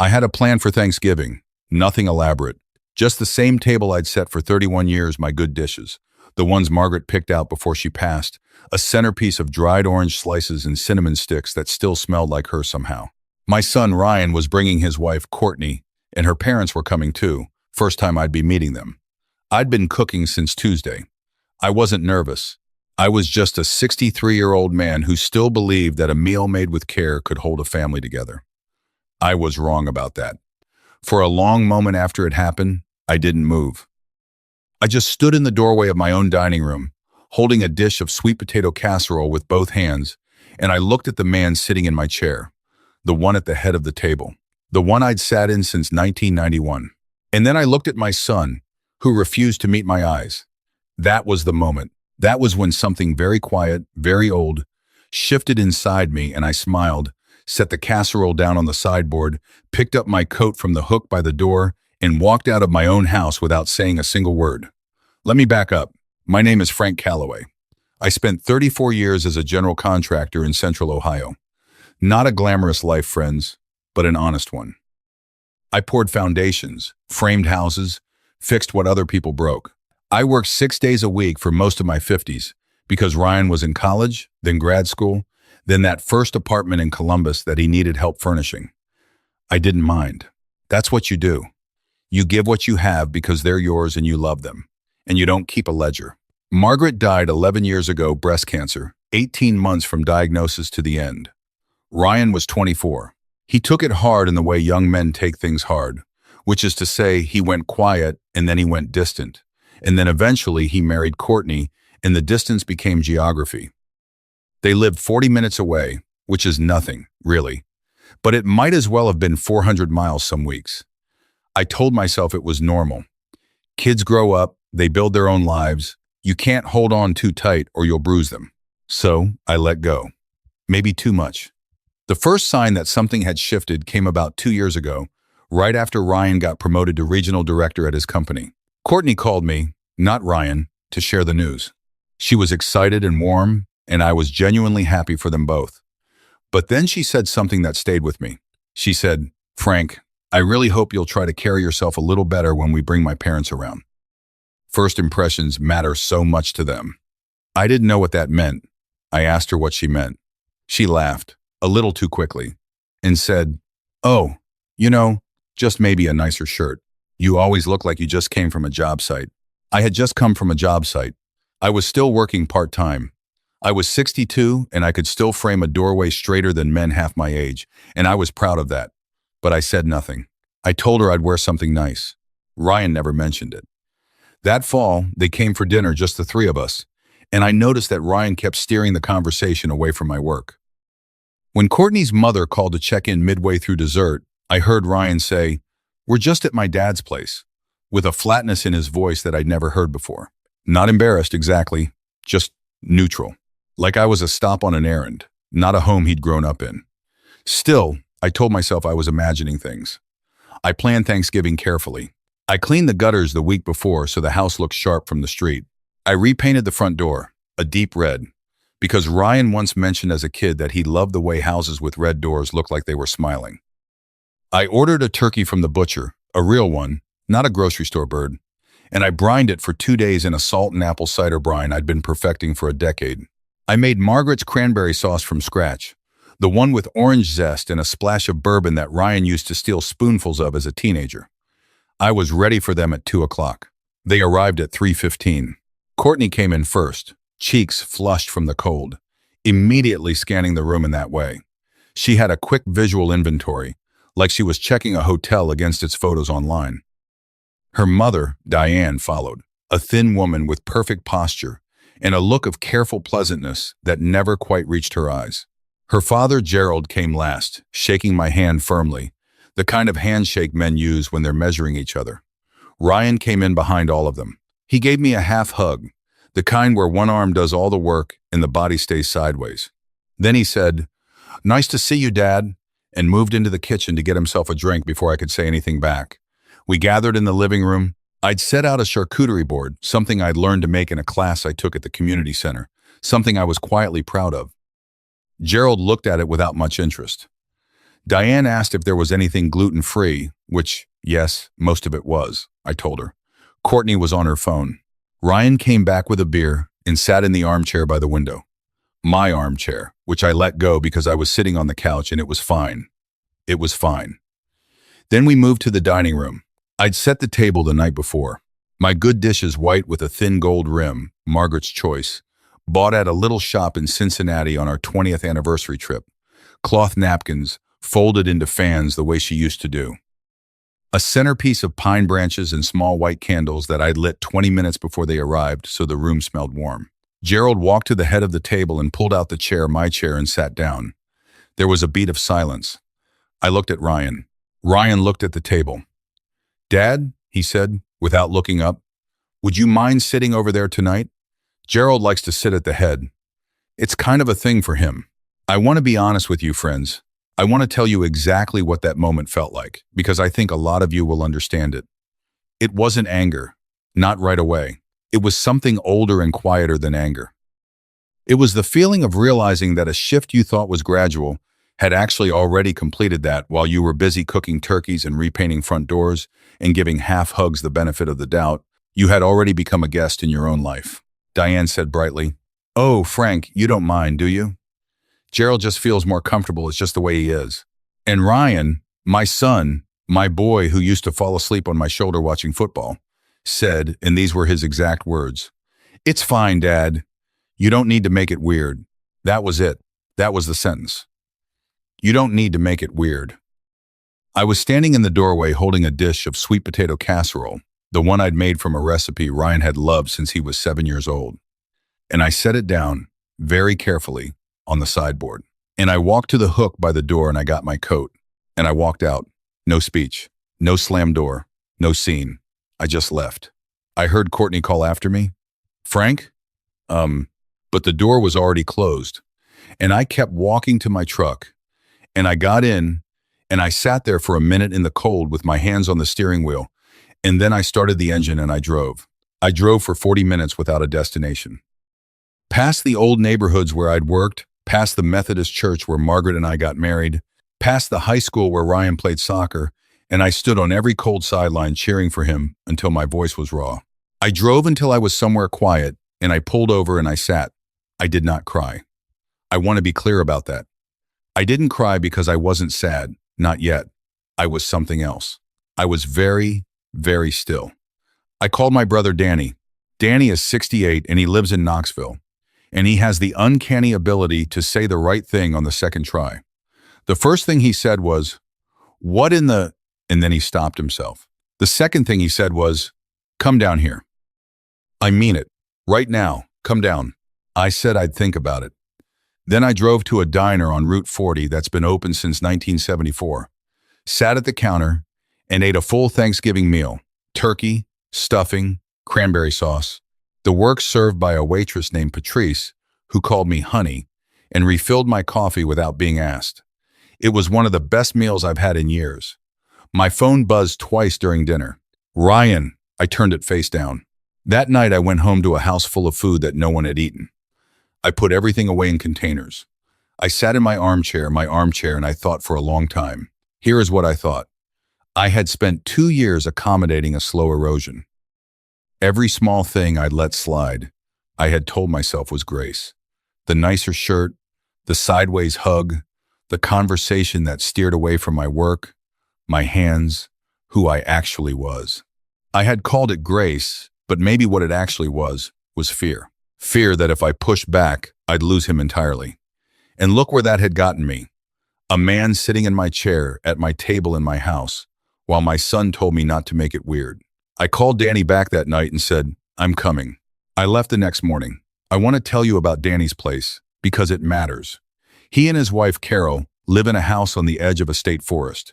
I had a plan for Thanksgiving, nothing elaborate. Just the same table I'd set for 31 years, my good dishes. The ones Margaret picked out before she passed, a centerpiece of dried orange slices and cinnamon sticks that still smelled like her somehow. My son Ryan was bringing his wife Courtney, and her parents were coming too, first time I'd be meeting them. I'd been cooking since Tuesday. I wasn't nervous. I was just a 63-year-old man who still believed that a meal made with care could hold a family together. I was wrong about that. For a long moment after it happened, I didn't move. I just stood in the doorway of my own dining room, holding a dish of sweet potato casserole with both hands, and I looked at the man sitting in my chair, the one at the head of the table, the one I'd sat in since 1991. And then I looked at my son, who refused to meet my eyes. That was the moment. That was when something very quiet, very old, shifted inside me, and I smiled, set the casserole down on the sideboard, picked up my coat from the hook by the door, and walked out of my own house without saying a single word. Let me back up. My name is Frank Calloway. I spent 34 years as a general contractor in Central Ohio. Not a glamorous life, friends, but an honest one. I poured foundations, framed houses, fixed what other people broke. I worked 6 days a week for most of my 50s because Ryan was in college, then grad school, then that first apartment in Columbus that he needed help furnishing. I didn't mind. That's what you do. You give what you have because they're yours and you love them, and you don't keep a ledger. Margaret died 11 years ago, breast cancer, 18 months from diagnosis to the end. Ryan was 24. He took it hard in the way young men take things hard, which is to say he went quiet and then he went distant. And then eventually he married Courtney and the distance became geography. They lived 40 minutes away, which is nothing, really. But it might as well have been 400 miles some weeks. I told myself it was normal. Kids grow up, they build their own lives. You can't hold on too tight or you'll bruise them. So I let go. Maybe too much. The first sign that something had shifted came about 2 years ago, right after Ryan got promoted to regional director at his company. Courtney called me, not Ryan, to share the news. She was excited and warm, and I was genuinely happy for them both. But then she said something that stayed with me. She said, "Frank, I really hope you'll try to carry yourself a little better when we bring my parents around." First impressions matter so much to them. I didn't know what that meant. I asked her what she meant. She laughed, a little too quickly, and said, "Oh, just maybe a nicer shirt. You always look like you just came from a job site." I had just come from a job site. I was still working part-time. I was 62 and I could still frame a doorway straighter than men half my age, and I was proud of that. But I said nothing. I told her I'd wear something nice. Ryan never mentioned it. That fall, they came for dinner, just the three of us, and I noticed that Ryan kept steering the conversation away from my work. When Courtney's mother called to check in midway through dessert, I heard Ryan say, "We're just at my dad's place," with a flatness in his voice that I'd never heard before. Not embarrassed exactly, just neutral. Like I was a stop on an errand, not a home he'd grown up in. Still, I told myself I was imagining things. I planned Thanksgiving carefully. I cleaned the gutters the week before so the house looked sharp from the street. I repainted the front door, a deep red, because Ryan once mentioned as a kid that he loved the way houses with red doors looked like they were smiling. I ordered a turkey from the butcher, a real one, not a grocery store bird, and I brined it for 2 days in a salt and apple cider brine I'd been perfecting for a decade. I made Margaret's cranberry sauce from scratch, the one with orange zest and a splash of bourbon that Ryan used to steal spoonfuls of as a teenager. I was ready for them at 2 o'clock. They arrived at 3:15. Courtney came in first, cheeks flushed from the cold, immediately scanning the room in that way. She had a quick visual inventory, like she was checking a hotel against its photos online. Her mother, Diane, followed, a thin woman with perfect posture and a look of careful pleasantness that never quite reached her eyes. Her father, Gerald, came last, shaking my hand firmly, the kind of handshake men use when they're measuring each other. Ryan came in behind all of them. He gave me a half hug, the kind where one arm does all the work and the body stays sideways. Then he said, "Nice to see you, Dad," and moved into the kitchen to get himself a drink before I could say anything back. We gathered in the living room. I'd set out a charcuterie board, something I'd learned to make in a class I took at the community center, something I was quietly proud of. Gerald looked at it without much interest. Diane asked if there was anything gluten-free, which, yes, most of it was, I told her. Courtney was on her phone. Ryan came back with a beer and sat in the armchair by the window. My armchair, which I let go because I was sitting on the couch and it was fine. It was fine. Then we moved to the dining room. I'd set the table the night before. My good dishes white with a thin gold rim, Margaret's choice, bought at a little shop in Cincinnati on our 20th anniversary trip. Cloth napkins, folded into fans the way she used to do. A centerpiece of pine branches and small white candles that I'd lit 20 minutes before they arrived so the room smelled warm. Gerald walked to the head of the table and pulled out the chair, my chair, and sat down. There was a beat of silence. I looked at Ryan. Ryan looked at the table. "Dad," he said, without looking up, "would you mind sitting over there tonight? Gerald likes to sit at the head. It's kind of a thing for him." I want to be honest with you, friends. I want to tell you exactly what that moment felt like, because I think a lot of you will understand it. It wasn't anger, not right away. It was something older and quieter than anger. It was the feeling of realizing that a shift you thought was gradual had actually already completed that while you were busy cooking turkeys and repainting front doors and giving half hugs the benefit of the doubt. You had already become a guest in your own life. Diane said brightly, "Oh, Frank, you don't mind, do you? Gerald just feels more comfortable. It's just the way he is." And Ryan, my son, my boy who used to fall asleep on my shoulder watching football, said, and these were his exact words, "It's fine, Dad. You don't need to make it weird." That was it. That was the sentence. You don't need to make it weird. I was standing in the doorway holding a dish of sweet potato casserole, the one I'd made from a recipe Ryan had loved since he was 7 years old. And I set it down, very carefully, on the sideboard. And I walked to the hook by the door and I got my coat. And I walked out. No speech. No slam door. No scene. I just left. I heard Courtney call after me, "Frank?" But the door was already closed. And I kept walking to my truck. And I got in, and I sat there for a minute in the cold with my hands on the steering wheel. And then I started the engine and I drove. I drove for 40 minutes without a destination. Past the old neighborhoods where I'd worked, past the Methodist church where Margaret and I got married, past the high school where Ryan played soccer, and I stood on every cold sideline cheering for him until my voice was raw. I drove until I was somewhere quiet, and I pulled over and I sat. I did not cry. I want to be clear about that. I didn't cry because I wasn't sad, not yet. I was something else. I was very, very still. I called my brother Danny. Danny is 68 and he lives in Knoxville. And he has the uncanny ability to say the right thing on the second try. The first thing he said was, "What in the..." And then he stopped himself. The second thing he said was, "Come down here." "I mean it. Right now. Come down." I said I'd think about it. Then I drove to a diner on Route 40 that's been open since 1974, sat at the counter, and ate a full Thanksgiving meal: turkey, stuffing, cranberry sauce. The works served by a waitress named Patrice, who called me honey, and refilled my coffee without being asked. It was one of the best meals I've had in years. My phone buzzed twice during dinner. "Ryan," I turned it face down. That night I went home to a house full of food that no one had eaten. I put everything away in containers. I sat in my armchair, and I thought for a long time. Here is what I thought. I had spent 2 years accommodating a slow erosion. Every small thing I'd let slide, I had told myself was grace. The nicer shirt, the sideways hug, the conversation that steered away from my work, my hands, who I actually was. I had called it grace, but maybe what it actually was fear. Fear that if I pushed back, I'd lose him entirely. And look where that had gotten me. A man sitting in my chair at my table in my house, while my son told me not to make it weird. I called Danny back that night and said, "I'm coming." I left the next morning. I want to tell you about Danny's place, because it matters. He and his wife, Carol, live in a house on the edge of a state forest.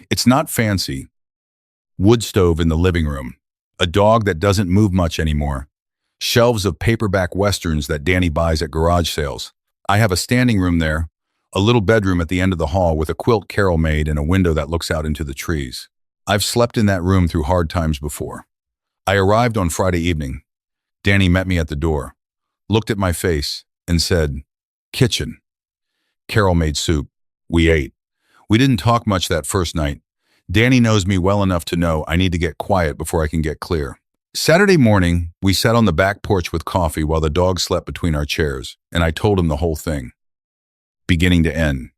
It's not fancy. Wood stove in the living room. A dog that doesn't move much anymore. Shelves of paperback westerns that Danny buys at garage sales. I have a standing room there, a little bedroom at the end of the hall with a quilt Carol made and a window that looks out into the trees. I've slept in that room through hard times before. I arrived on Friday evening. Danny met me at the door, looked at my face, and said, "Kitchen." Carol made soup. We ate. We didn't talk much that first night. Danny knows me well enough to know I need to get quiet before I can get clear. Saturday morning, we sat on the back porch with coffee while the dog slept between our chairs, and I told him the whole thing, beginning to end.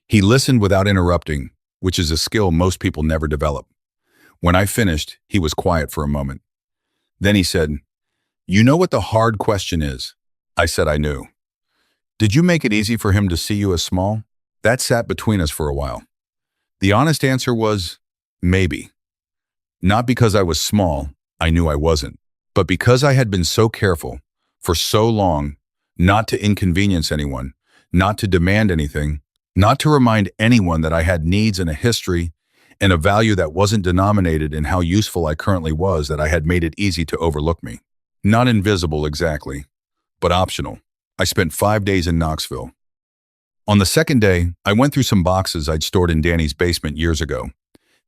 He listened without interrupting, which is a skill most people never develop. When I finished, he was quiet for a moment. Then he said, "You know what the hard question is?" I said I knew. "Did you make it easy for him to see you as small?" That sat between us for a while. The honest answer was, maybe. Not because I was small, I knew I wasn't, but because I had been so careful, for so long, not to inconvenience anyone, not to demand anything, not to remind anyone that I had needs and a history and a value that wasn't denominated in how useful I currently was, that I had made it easy to overlook me. Not invisible exactly, but optional. I spent 5 days in Knoxville. On the second day, I went through some boxes I'd stored in Danny's basement years ago.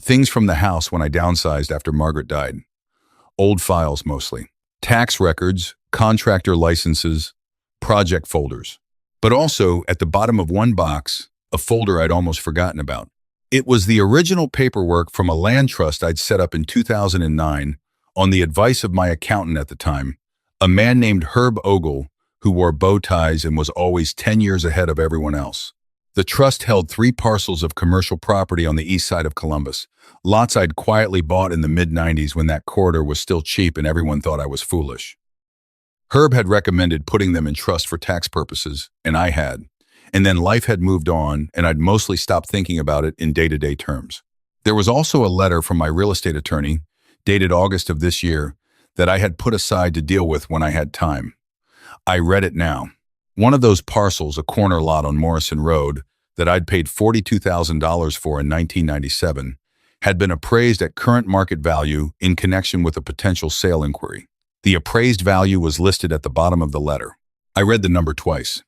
Things from the house when I downsized after Margaret died. Old files mostly. Tax records, contractor licenses, project folders. But also, at the bottom of one box, a folder I'd almost forgotten about. It was the original paperwork from a land trust I'd set up in 2009 on the advice of my accountant at the time, a man named Herb Ogle, who wore bow ties and was always 10 years ahead of everyone else. The trust held 3 parcels of commercial property on the east side of Columbus, lots I'd quietly bought in the mid-90s when that corridor was still cheap and everyone thought I was foolish. Herb had recommended putting them in trust for tax purposes, and I had. And then life had moved on, and I'd mostly stopped thinking about it in day-to-day terms. There was also a letter from my real estate attorney, dated August of this year, that I had put aside to deal with when I had time. I read it now. One of those parcels, a corner lot on Morrison Road, that I'd paid $42,000 for in 1997, had been appraised at current market value in connection with a potential sale inquiry. The appraised value was listed at the bottom of the letter. I read the number twice.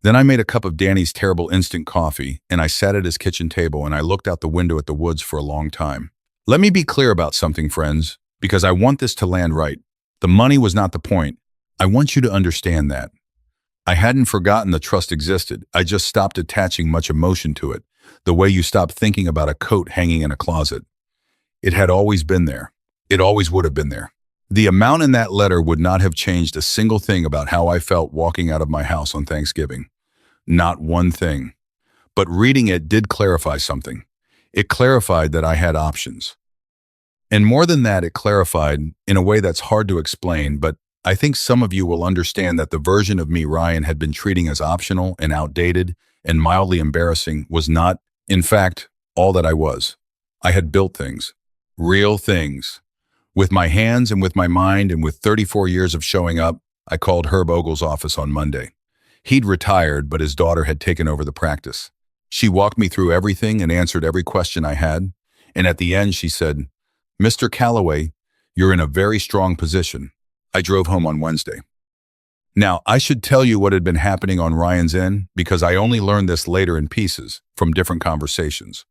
Then I made a cup of Danny's terrible instant coffee, and I sat at his kitchen table and I looked out the window at the woods for a long time. Let me be clear about something, friends, because I want this to land right. The money was not the point. I want you to understand that. I hadn't forgotten the trust existed. I just stopped attaching much emotion to it, the way you stop thinking about a coat hanging in a closet. It had always been there. It always would have been there. The amount in that letter would not have changed a single thing about how I felt walking out of my house on Thanksgiving. Not one thing. But reading it did clarify something. It clarified that I had options. And more than that, it clarified, in a way that's hard to explain, but I think some of you will understand that the version of me Ryan had been treating as optional and outdated and mildly embarrassing was not, in fact, all that I was. I had built things. Real things. With my hands and with my mind, and with 34 years of showing up, I called Herb Ogle's office on Monday. He'd retired, but his daughter had taken over the practice. She walked me through everything and answered every question I had, and at the end she said, "Mr. Calloway, you're in a very strong position." I drove home on Wednesday. Now, I should tell you what had been happening on Ryan's end, because I only learned this later in pieces, from different conversations.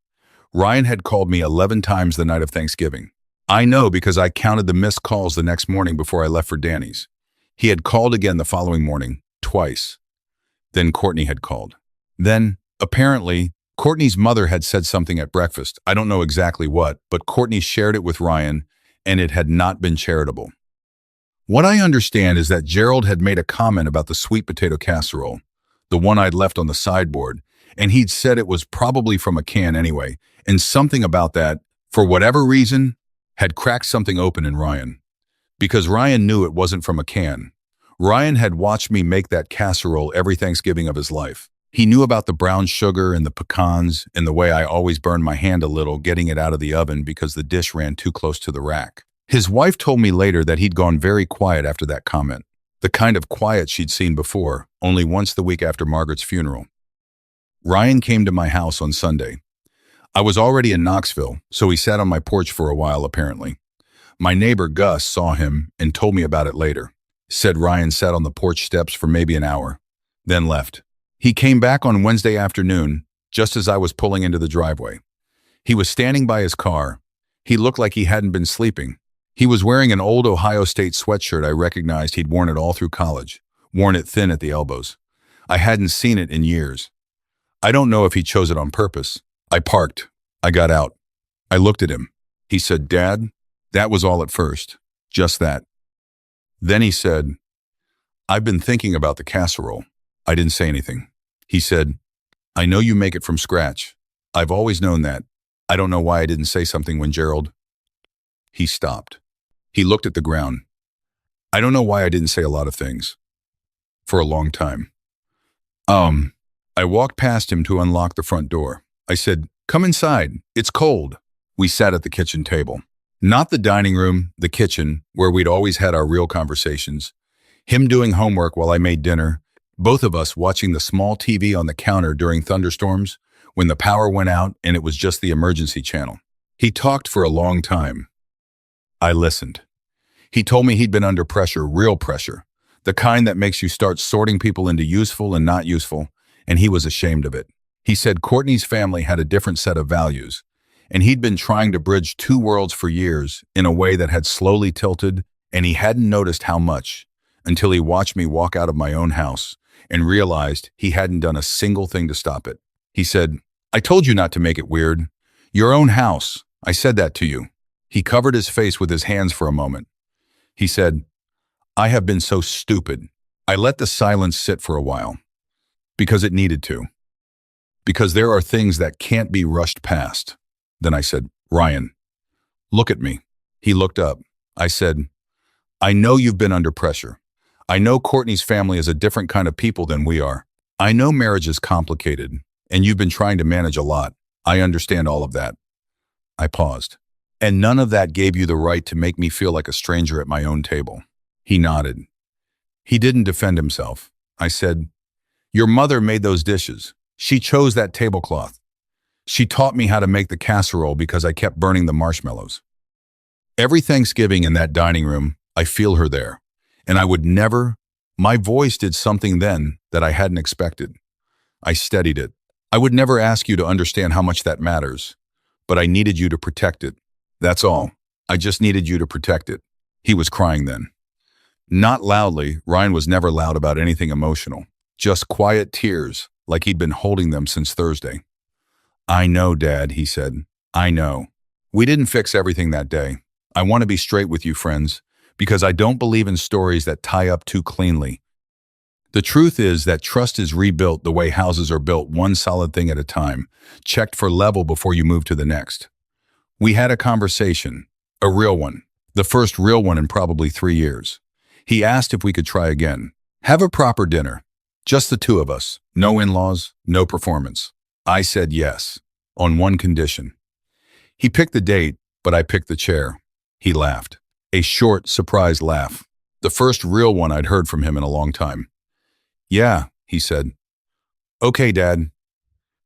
Ryan had called me 11 times the night of Thanksgiving. I know because I counted the missed calls the next morning before I left for Danny's. He had called again the following morning, twice. Then Courtney had called. Then, apparently, Courtney's mother had said something at breakfast. I don't know exactly what, but Courtney shared it with Ryan, and it had not been charitable. What I understand is that Gerald had made a comment about the sweet potato casserole, the one I'd left on the sideboard, and he'd said it was probably from a can anyway, and something about that, for whatever reason, had cracked something open in Ryan. Because Ryan knew it wasn't from a can. Ryan had watched me make that casserole every Thanksgiving of his life. He knew about the brown sugar and the pecans and the way I always burned my hand a little getting it out of the oven because the dish ran too close to the rack. His wife told me later that he'd gone very quiet after that comment, the kind of quiet she'd seen before, only once the week after Margaret's funeral. Ryan came to my house on Sunday. I was already in Knoxville, so he sat on my porch for a while apparently. My neighbor Gus saw him and told me about it later. Said Ryan sat on the porch steps for maybe an hour, then left. He came back on Wednesday afternoon, just as I was pulling into the driveway. He was standing by his car. He looked like he hadn't been sleeping. He was wearing an old Ohio State sweatshirt. I recognized he'd worn it all through college, worn it thin at the elbows. I hadn't seen it in years. I don't know if he chose it on purpose. I parked. I got out. I looked at him. He said, "Dad, that was all at first. Just that." Then he said, "I've been thinking about the casserole." I didn't say anything. He said, "I know you make it from scratch. I've always known that. I don't know why I didn't say something when Gerald." He stopped. He looked at the ground. "I don't know why I didn't say a lot of things. For a long time." I walked past him to unlock the front door. I said, "Come inside. It's cold." We sat at the kitchen table. Not the dining room, the kitchen, where we'd always had our real conversations. Him doing homework while I made dinner, both of us watching the small TV on the counter during thunderstorms, when the power went out and it was just the emergency channel. He talked for a long time. I listened. He told me he'd been under pressure, real pressure, the kind that makes you start sorting people into useful and not useful, and he was ashamed of it. He said Courtney's family had a different set of values, and he'd been trying to bridge two worlds for years in a way that had slowly tilted, and he hadn't noticed how much, until he watched me walk out of my own house and realized he hadn't done a single thing to stop it. He said, "I told you not to make it weird. Your own house. I said that to you." He covered his face with his hands for a moment. He said, "I have been so stupid." I let the silence sit for a while, because it needed to. Because there are things that can't be rushed past. Then I said, "Ryan, look at me." He looked up. I said, "I know you've been under pressure. I know Courtney's family is a different kind of people than we are. I know marriage is complicated, and you've been trying to manage a lot. I understand all of that." I paused. "And none of that gave you the right to make me feel like a stranger at my own table." He nodded. He didn't defend himself. I said, "Your mother made those dishes. She chose that tablecloth. She taught me how to make the casserole because I kept burning the marshmallows. Every Thanksgiving in that dining room, I feel her there. And I would never, my voice did something then that I hadn't expected. I steadied it. I would never ask you to understand how much that matters, but I needed you to protect it. That's all. I just needed you to protect it." He was crying then. Not loudly. Ryan was never loud about anything emotional. Just quiet tears, like he'd been holding them since Thursday. "I know, Dad," he said. "I know. We didn't fix everything that day. I want to be straight with you, friends, because I don't believe in stories that tie up too cleanly. The truth is that trust is rebuilt the way houses are built, one solid thing at a time, checked for level before you move to the next." We had a conversation, a real one, the first real one in probably 3 years. He asked if we could try again. Have a proper dinner. Just the two of us. No in-laws, no performance. I said yes, on one condition. He picked the date, but I picked the chair. He laughed. A short, surprised laugh. The first real one I'd heard from him in a long time. "Yeah," he said. "Okay, Dad.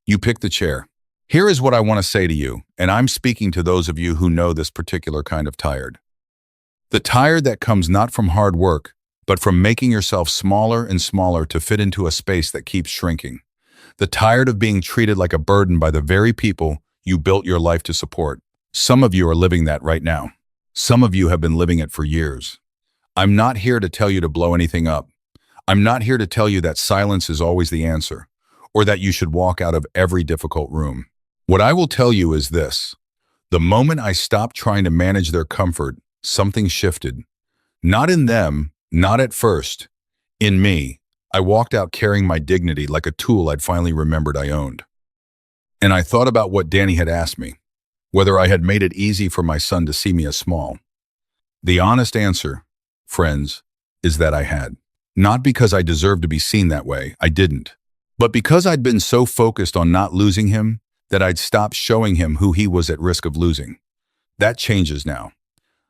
You picked the chair. Here is what I want to say to you, and I'm speaking to those of you who know this particular kind of tired. The tired that comes not from hard work, but from making yourself smaller and smaller to fit into a space that keeps shrinking. The tired of being treated like a burden by the very people you built your life to support. Some of you are living that right now. Some of you have been living it for years. I'm not here to tell you to blow anything up. I'm not here to tell you that silence is always the answer, or that you should walk out of every difficult room. What I will tell you is this. The moment I stopped trying to manage their comfort, something shifted. Not in them, not at first. In me. I walked out carrying my dignity like a tool I'd finally remembered I owned. And I thought about what Danny had asked me, whether I had made it easy for my son to see me as small. The honest answer, friends, is that I had. Not because I deserved to be seen that way, I didn't. But because I'd been so focused on not losing him, that I'd stopped showing him who he was at risk of losing. That changes now.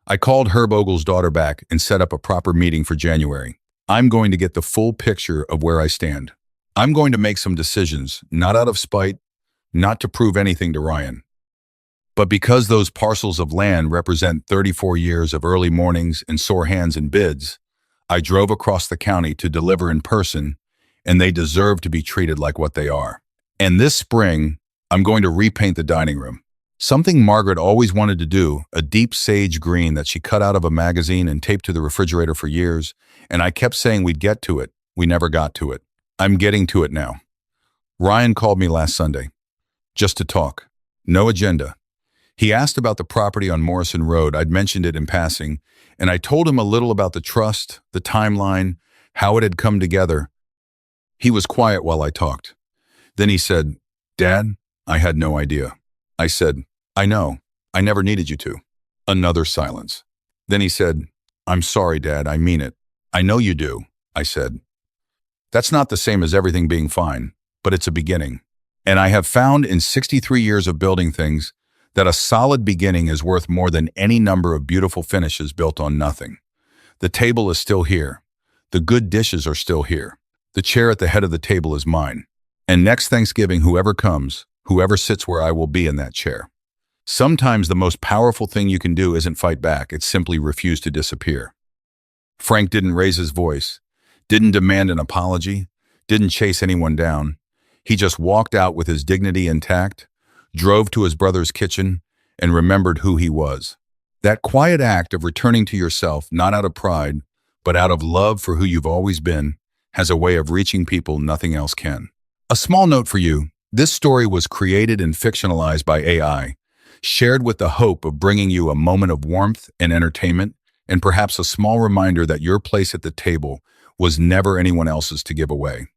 I called Herb Ogle's daughter back and set up a proper meeting for January. I'm going to get the full picture of where I stand. I'm going to make some decisions, not out of spite, not to prove anything to Ryan, but because those parcels of land represent 34 years of early mornings and sore hands and bids. I drove across the county to deliver in person, and they deserve to be treated like what they are. And this spring, I'm going to repaint the dining room. Something Margaret always wanted to do, a deep sage green that she cut out of a magazine and taped to the refrigerator for years, and I kept saying we'd get to it. We never got to it. I'm getting to it now. Ryan called me last Sunday, just to talk. No agenda. He asked about the property on Morrison Road. I'd mentioned it in passing, and I told him a little about the trust, the timeline, how it had come together. He was quiet while I talked. Then he said, "Dad, I had no idea." I said, "I know. I never needed you to." Another silence. Then he said, "I'm sorry, Dad. I mean it." "I know you do," I said. That's not the same as everything being fine, but it's a beginning. And I have found in 63 years of building things that a solid beginning is worth more than any number of beautiful finishes built on nothing. The table is still here. The good dishes are still here. The chair at the head of the table is mine. And next Thanksgiving, whoever comes, whoever sits where I will be in that chair. Sometimes the most powerful thing you can do isn't fight back, it's simply refuse to disappear. Frank didn't raise his voice, didn't demand an apology, didn't chase anyone down. He just walked out with his dignity intact, drove to his brother's kitchen, and remembered who he was. That quiet act of returning to yourself, not out of pride, but out of love for who you've always been, has a way of reaching people nothing else can. A small note for you, this story was created and fictionalized by AI, shared with the hope of bringing you a moment of warmth and entertainment, and perhaps a small reminder that your place at the table was never anyone else's to give away.